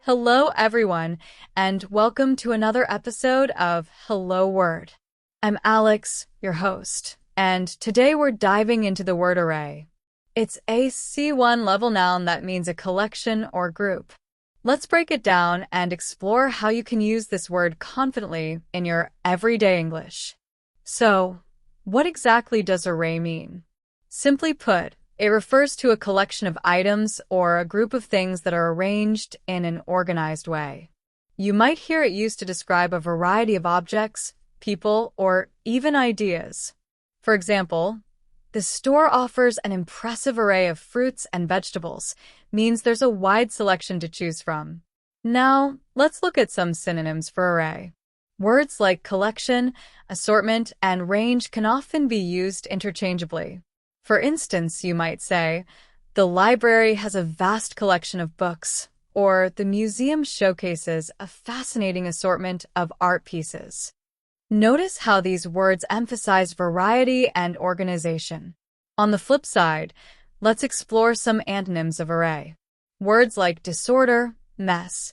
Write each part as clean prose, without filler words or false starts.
Hello, everyone, and welcome to another episode of Hello Word. I'm Alex, your host, and today we're diving into the word array. It's a C1 level noun that means a collection or group. Let's break it down and explore how you can use this word confidently in your everyday English. So, what exactly does array mean? Simply put, it refers to a collection of items or a group of things that are arranged in an organized way. You might hear it used to describe a variety of objects, people, or even ideas. For example, the store offers an impressive array of fruits and vegetables, means there's a wide selection to choose from. Now, let's look at some synonyms for array. Words like collection, assortment, and range can often be used interchangeably. For instance, you might say, the library has a vast collection of books, or the museum showcases a fascinating assortment of art pieces. Notice how these words emphasize variety and organization. On the flip side, let's explore some antonyms of array. Words like disorder, mess,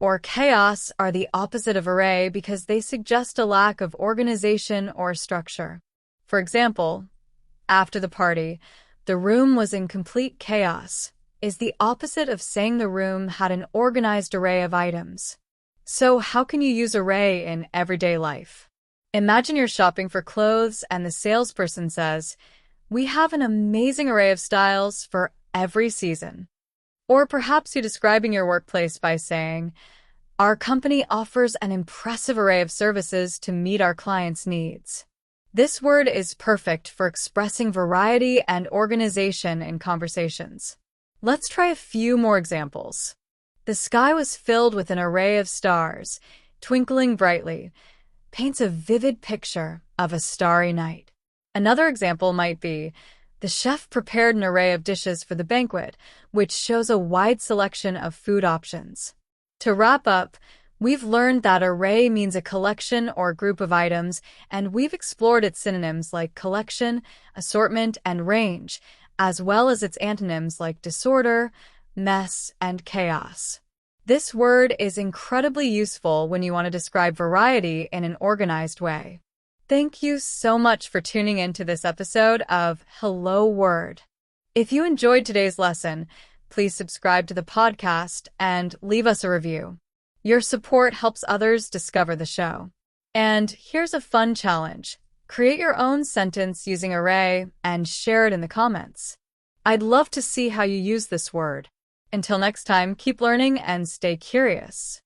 or chaos are the opposite of array because they suggest a lack of organization or structure. For example, after the party, the room was in complete chaos, is the opposite of saying the room had an organized array of items. So how can you use array in everyday life? Imagine you're shopping for clothes and the salesperson says, "We have an amazing array of styles for every season." Or perhaps you're describing your workplace by saying, "Our company offers an impressive array of services to meet our clients' needs." This word is perfect for expressing variety and organization in conversations. Let's try a few more examples. The sky was filled with an array of stars, twinkling brightly, paints a vivid picture of a starry night. Another example might be, the chef prepared an array of dishes for the banquet, which shows a wide selection of food options. To wrap up, we've learned that array means a collection or group of items, and we've explored its synonyms like collection, assortment, and range, as well as its antonyms like disorder, mess, and chaos. This word is incredibly useful when you want to describe variety in an organized way. Thank you so much for tuning into this episode of Hello Word. If you enjoyed today's lesson, please subscribe to the podcast and leave us a review. Your support helps others discover the show. And here's a fun challenge. Create your own sentence using array and share it in the comments. I'd love to see how you use this word. Until next time, keep learning and stay curious.